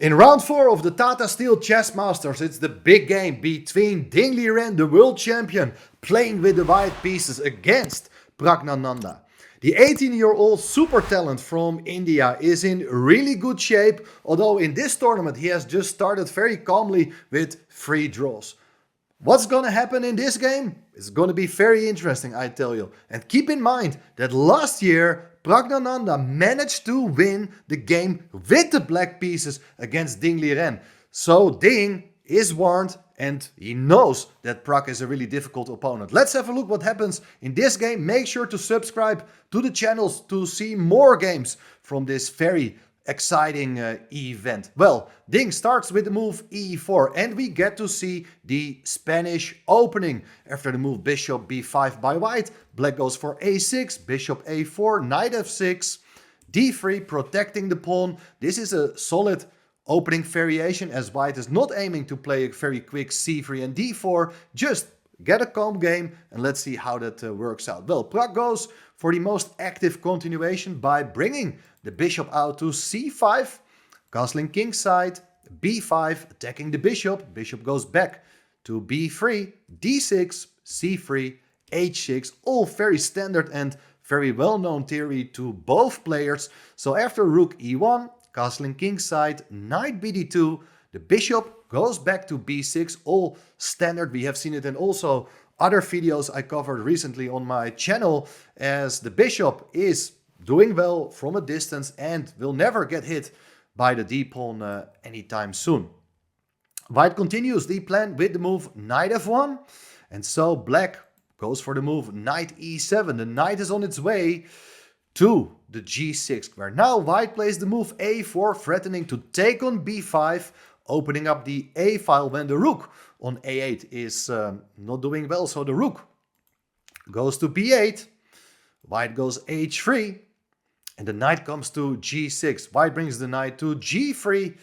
In round 4 of the Tata Steel Chess Masters, it's the big game between Liren, the world champion, playing with the white pieces against Praggnanandhaa. The 18-year-old super talent from India is in really good shape, although in this tournament he has just started very calmly with 3 draws. What's gonna happen in this game? It's gonna be very interesting, I tell you. And keep in mind that last year Praggnanandhaa managed to win the game with the black pieces against Liren. So Ding is warned and he knows that Prag is a really difficult opponent. Let's have a look what happens in this game. Make sure to subscribe to the channels to see more games from this very exciting event. Well, Ding starts with the move e4 and we get to see the Spanish opening. After the move bishop b5 by white, black goes for a6, bishop a4, knight f6, d3 protecting the pawn. This is a solid opening variation as white is not aiming to play a very quick c3 and d4. Just get a calm game and let's see how that works out. Well, Prag goes for the most active continuation by bringing the bishop out to c5, castling kingside, b5, attacking the bishop. Bishop goes back to b3, d6, c3, h6. All very standard and very well-known theory to both players. So after rook e1, castling kingside, knight bd2, the bishop goes back to b6. All standard. We have seen it in also other videos I covered recently on my channel, as the bishop is doing well from a distance and will never get hit by the d-pawn anytime soon. White continues the plan with the move knight f1, and so black goes for the move knight e7. The knight is on its way to the g6 square. Now white plays the move a4, threatening to take on b5, opening up the a file when the rook on a8 is not doing well. So the rook goes to b8, white goes h3, and the knight comes to g6. White brings the knight to g3,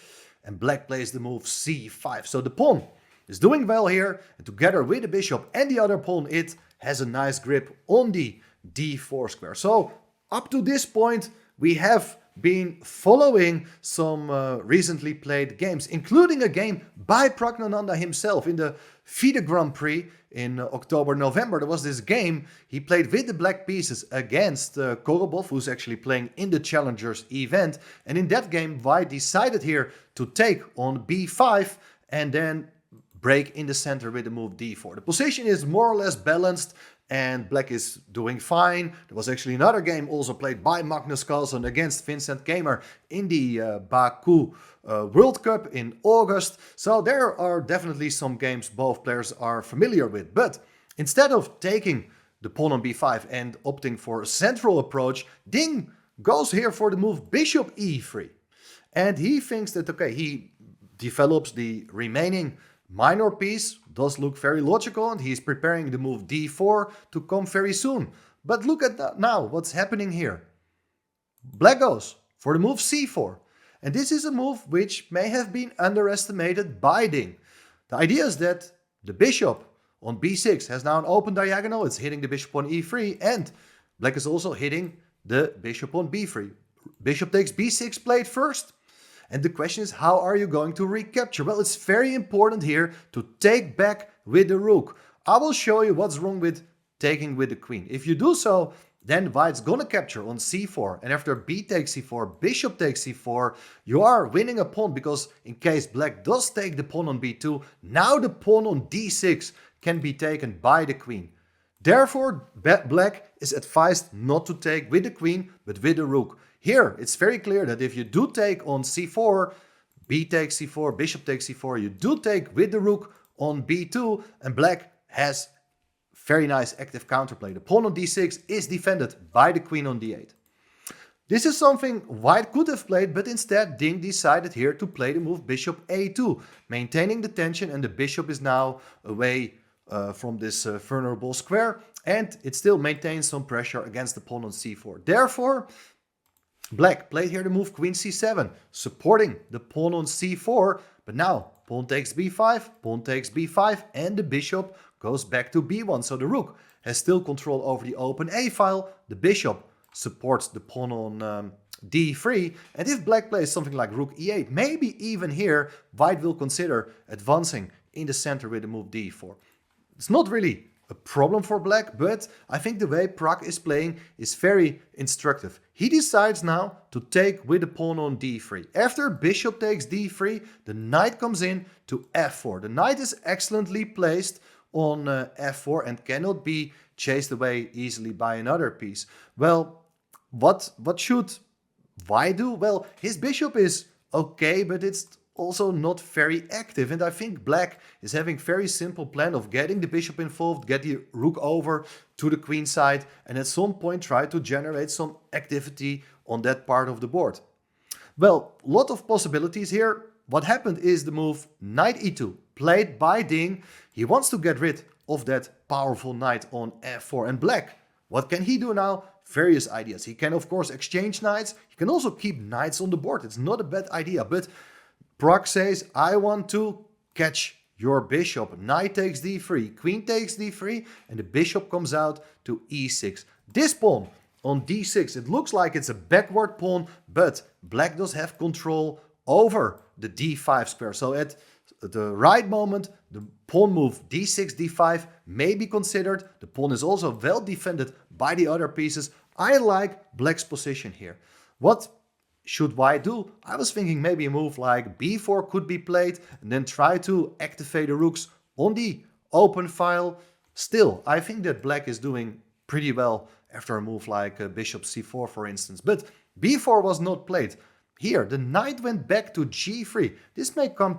and black plays the move c5. So the pawn is doing well here, and together with the bishop and the other pawn, it has a nice grip on the d4 square. So up to this point, we have been following some recently played games, including a game by Praggnanandhaa himself in the FIDE Grand Prix in October, November. There was this game he played with the black pieces against Korobov, who's actually playing in the Challengers event. And in that game, white decided here to take on b5 and then break in the center with the move d4. The position is more or less balanced and black is doing fine. There was actually another game also played by Magnus Carlsen against Vincent Keimer in the Baku World Cup in August. So there are definitely some games both players are familiar with. But instead of taking the pawn on b5 and opting for a central approach, Ding goes here for the move bishop e3. And he thinks that, okay, he develops the remaining minor piece, does look very logical, and he's preparing the move d4 to come very soon. But look at that now, what's happening here. Black goes for the move c4. And this is a move which may have been underestimated by Ding. The idea is that the bishop on b6 has now an open diagonal. It's hitting the bishop on e3, and black is also hitting the bishop on b3. Bishop takes b6 played first. And the question is, how are you going to recapture? Well, it's very important here to take back with the rook. I will show you what's wrong with taking with the queen. If you do so, then white's gonna capture on c4. And after b takes c4, bishop takes c4, you are winning a pawn, because in case black does take the pawn on b2, now the pawn on d6 can be taken by the queen. Therefore, black is advised not to take with the queen, but with the rook. Here, it's very clear that if you do take on c4, b takes c4, bishop takes c4, you do take with the rook on b2, and black has very nice active counterplay. The pawn on d6 is defended by the queen on d8. This is something white could have played, but instead Ding decided here to play the move bishop a2, maintaining the tension, and the bishop is now away from this vulnerable square, and it still maintains some pressure against the pawn on c4. Therefore, black played here the move queen c7, supporting the pawn on c4, but now pawn takes b5, pawn takes b5, and the bishop goes back to b1. So the rook has still control over the open a file. The bishop supports the pawn on d3, and if black plays something like rook e8, maybe even here white will consider advancing in the center with the move d4. It's not really a problem for black, but I think the way Pragg is playing is very instructive. He decides now to take with the pawn on d3. After bishop takes d3, the knight comes in to f4. The knight is excellently placed on f4 and cannot be chased away easily by another piece. Well, what should white do? Well, his bishop is okay, but it's also not very active, and I think black is having very simple plan of getting the bishop involved, get the rook over to the queen side, and at some point try to generate some activity on that part of the board. Well, lot of possibilities here. What happened is the move knight e2, played by Ding. He wants to get rid of that powerful knight on f4, and black, what can he do now? Various ideas. He can of course exchange knights. He can also keep knights on the board. It's not a bad idea, but Pragg says, I want to catch your bishop. Knight takes d3, queen takes d3, and the bishop comes out to e6. This pawn on d6, it looks like it's a backward pawn, but black does have control over the d5 square. So at the right moment, the pawn move d6, d5 may be considered. The pawn is also well defended by the other pieces. I like black's position here. What should white do? I was thinking maybe a move like b4 could be played and then try to activate the rooks on the open file. Still, I think that black is doing pretty well after a move like bishop c4, for instance. But b4 was not played. Here, the knight went back to g3. This may come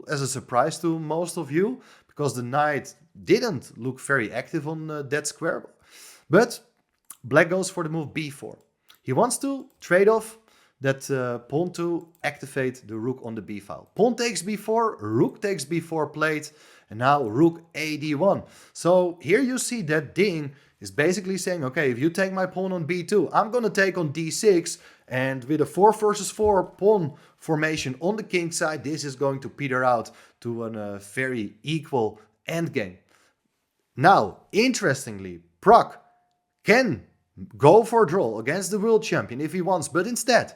as a surprise to most of you, because the knight didn't look very active on that square. But black goes for the move b4. He wants to trade off that pawn to activate the rook on the b file. Pawn takes b4, rook takes b4 played, and now rook a d1. So here you see that Ding is basically saying, okay, if you take my pawn on b2, I'm going to take on d6, and with a 4 versus 4 pawn formation on the king side, this is going to peter out to a very equal endgame. Now, interestingly, Pragg can go for a draw against the world champion if he wants, but instead,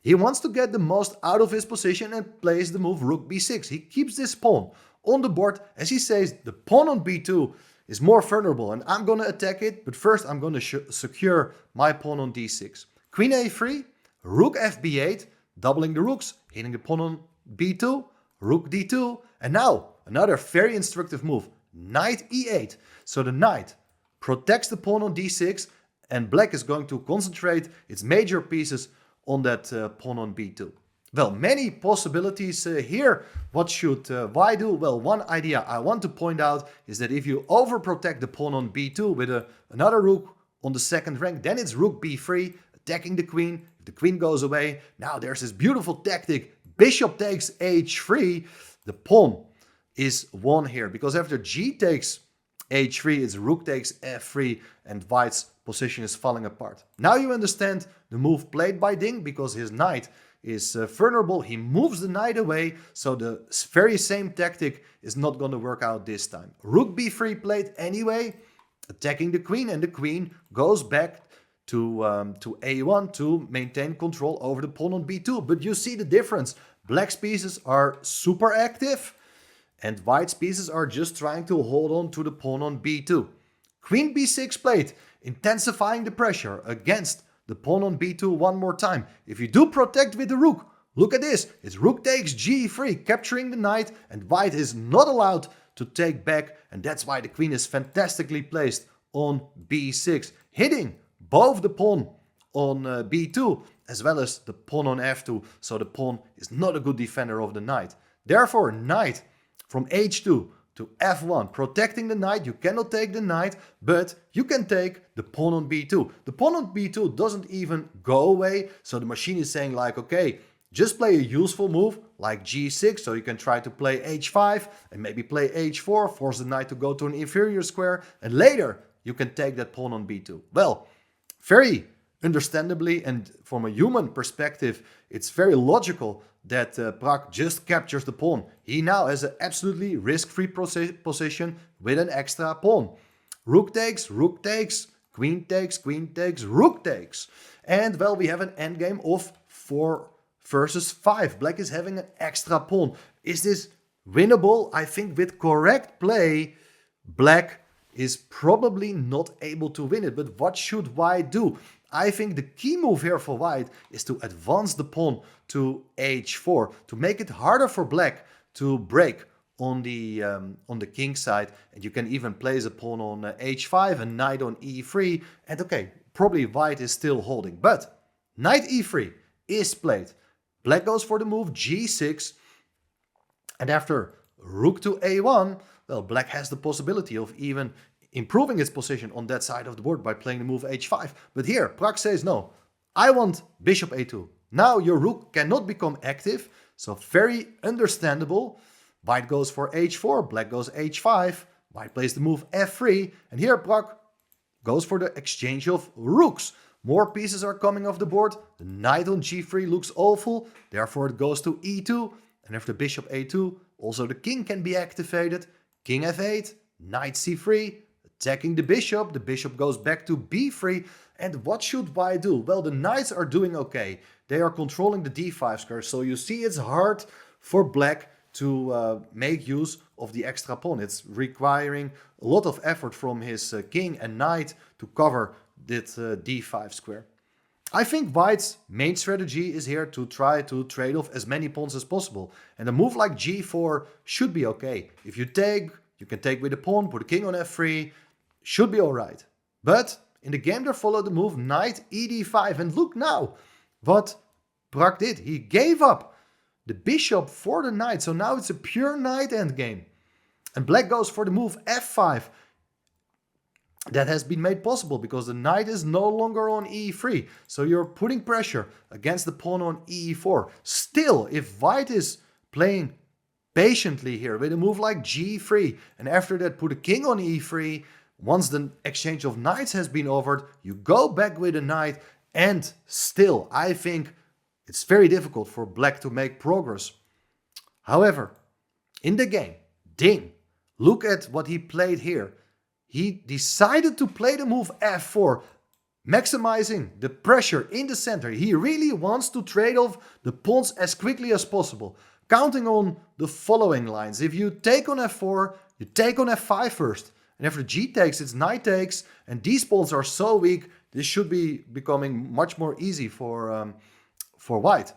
he wants to get the most out of his position and plays the move rook b6. He keeps this pawn on the board. As he says, the pawn on b2 is more vulnerable and I'm going to attack it, but first I'm going to secure my pawn on d6. Queen a3, rook fb8, doubling the rooks, hitting the pawn on b2, rook d2, and now another very instructive move, knight e8. So the knight protects the pawn on d6, and black is going to concentrate its major pieces on that pawn on b2. Well, many possibilities here. What should white do? Well, one idea I want to point out is that if you overprotect the pawn on b2 with another rook on the second rank, then it's rook b3, attacking the queen. If the queen goes away, now there's this beautiful tactic. Bishop takes h3. The pawn is won here, because after g takes h3, it's rook takes f3, and white's position is falling apart. Now you understand the move played by Ding, because his knight is vulnerable. He moves the knight away, so the very same tactic is not going to work out this time. Rook b3 played anyway, attacking the queen, and the queen goes back to a1 to maintain control over the pawn on b2. But you see the difference. Black's pieces are super active, and white's pieces are just trying to hold on to the pawn on b2. Queen b6 played, intensifying the pressure against the pawn on b2 one more time. If you do protect with the rook, look at this. It's rook takes g3, capturing the knight, and white is not allowed to take back, and that's why the queen is fantastically placed on b6, hitting both the pawn on b2 as well as the pawn on f2, so the pawn is not a good defender of the knight. Therefore, knight from h2 to f1, protecting the knight. You cannot take the knight, but you can take the pawn on b2. The pawn on b2 doesn't even go away, so the machine is saying like, okay, just play a useful move like g6, so you can try to play h5 and maybe play h4, force the knight to go to an inferior square, and later you can take that pawn on b2. Well, very understandably, and from a human perspective, it's very logical that Pragg just captures the pawn. He now has an absolutely risk-free position with an extra pawn. Rook takes, queen takes, rook takes. And well, we have an endgame of 4 versus 5. Black is having an extra pawn. Is this winnable? I think with correct play, Black is probably not able to win it. But what should White do? I think the key move here for White is to advance the pawn to h4 to make it harder for Black to break on the king side. And you can even place a pawn on h5 and knight on e3. And okay, probably White is still holding. But knight e3 is played. Black goes for the move g6. And after rook to a1, well, Black has the possibility of even improving its position on that side of the board by playing the move h5. But here, Pragg says, no, I want bishop a2. Now your rook cannot become active, so very understandable. White goes for h4, Black goes h5, White plays the move f3, and here Pragg goes for the exchange of rooks. More pieces are coming off the board, the knight on g3 looks awful, therefore it goes to e2, and after bishop a2, also the king can be activated, king f8, knight c3, attacking the bishop goes back to b3, and what should White do? Well, the knights are doing okay, they are controlling the d5 square, so you see it's hard for Black to make use of the extra pawn. It's requiring a lot of effort from his king and knight to cover that d5 square. I think White's main strategy is here to try to trade off as many pawns as possible. And a move like g4 should be okay. If you take, you can take with a pawn, put a king on f3, should be alright. But in the game there followed the move knight ed5. And look now what Pragg did. He gave up the bishop for the knight. So now it's a pure knight endgame. And Black goes for the move f5. That has been made possible because the knight is no longer on e3. So you're putting pressure against the pawn on e4. Still, if White is playing patiently here with a move like g3, and after that put a king on e3, once the exchange of knights has been offered, you go back with a knight, and still, I think it's very difficult for Black to make progress. However, in the game, Ding, look at what he played here. He decided to play the move f4, maximizing the pressure in the center. He really wants to trade off the pawns as quickly as possible, counting on the following lines. If you take on f4, you take on f5 first. And after g takes, it's knight takes, and these pawns are so weak, this should be becoming much more easy for White.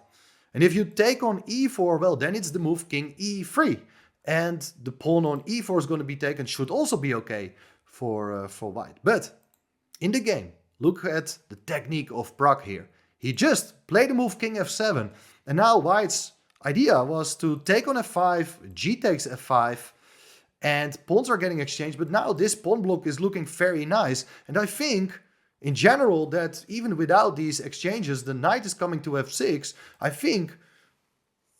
And if you take on e4, well, then it's the move king e3. And the pawn on e4 is going to be taken, should also be okay for White. But in the game, look at the technique of Pragg here. He just played the move king f7. And now White's idea was to take on f5, g takes f5, and pawns are getting exchanged. But now this pawn block is looking very nice. And I think in general that even without these exchanges, the knight is coming to f6. I think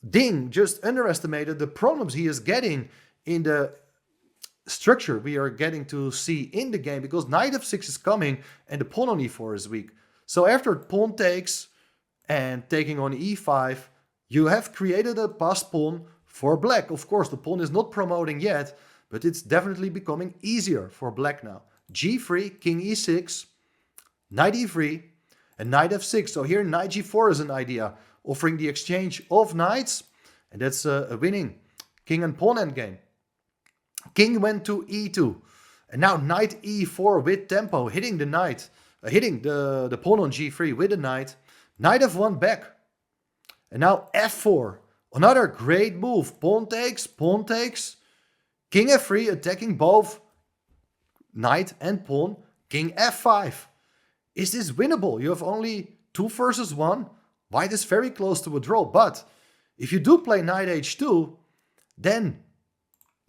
Ding just underestimated the problems he is getting in the structure we are getting to see in the game, because knight f6 is coming and the pawn on e4 is weak. So after pawn takes and taking on e5, you have created a passed pawn for Black. Of course, the pawn is not promoting yet, but it's definitely becoming easier for Black now. g3, king e6, knight e3, and knight f6. So here knight g4 is an idea, offering the exchange of knights, and that's a winning king and pawn endgame. King went to e2, and now knight e4 with tempo, hitting the knight, hitting the pawn on g3 with the knight. Knight f1 back, and now f4, another great move. Pawn takes, king f3 attacking both knight and pawn. King f5. Is this winnable? You have only 2 versus 1. White is very close to a draw, but if you do play knight h2, then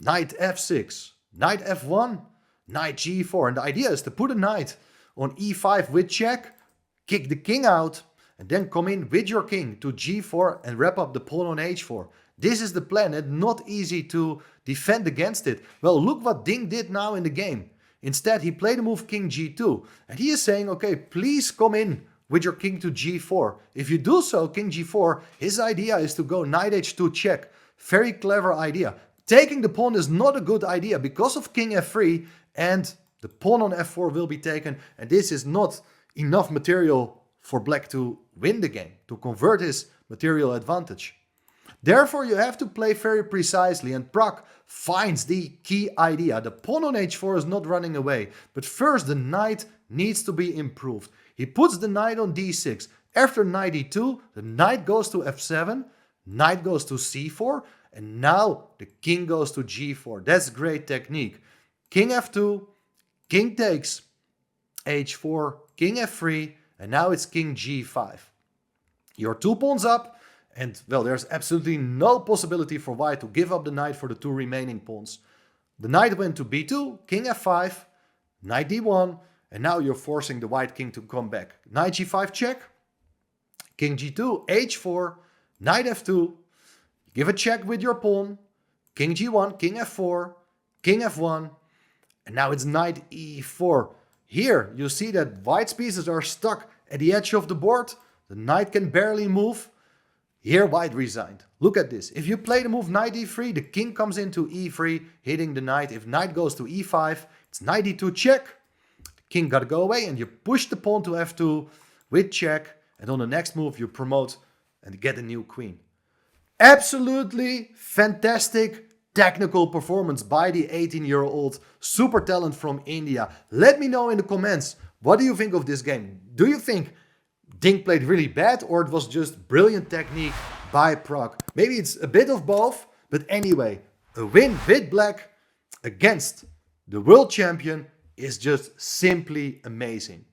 knight f6, knight f1, knight g4. And the idea is to put a knight on e5 with check, kick the king out, and then come in with your king to g4 and wrap up the pawn on h4. This is the plan, and not easy to defend against it. Well, look what Ding did now in the game. Instead, he played the move king g2, and he is saying, okay, please come in with your king to g4. If you do so, king g4, his idea is to go knight h2 check. Very clever idea. Taking the pawn is not a good idea because of king f3, and The pawn on f4 will be taken, and this is not enough material for black to win the game, to convert his material advantage. Therefore, you have to play very precisely, and Pragg finds the key idea. The pawn on h4 is not running away, but first the knight needs to be improved. He puts the knight on d6. After knight e2, the knight goes to f7, knight goes to c4, and now the king goes to g4. That's great technique. King f2, king takes h4, king f3, and now it's king g5. Your 2 pawns up, and well, there's absolutely no possibility for white to give up the knight for the 2 remaining pawns. The knight went to b2, king f5, knight d1, and now you're forcing the white king to come back. Knight g5 check, king g2, h4, knight f2, give a check with your pawn, king g1, king f4, king f1, and now it's knight e4. Here you see that white's pieces are stuck at the edge of the board. The knight can barely move. Here white resigned. Look at this. If you play the move knight e3, the king comes into e3, hitting the knight. If knight goes to e5, it's knight e2 check. The king got to go away, and you push the pawn to f2 with check. And on the next move, you promote and get a new queen. Absolutely fantastic technical performance by the 18-year-old super talent from India. Let me know in the comments, what do you think of this game? Do you think Ding played really bad, or it was just brilliant technique by Pragg? Maybe it's a bit of both, but anyway, a win with black against the world champion is just simply amazing.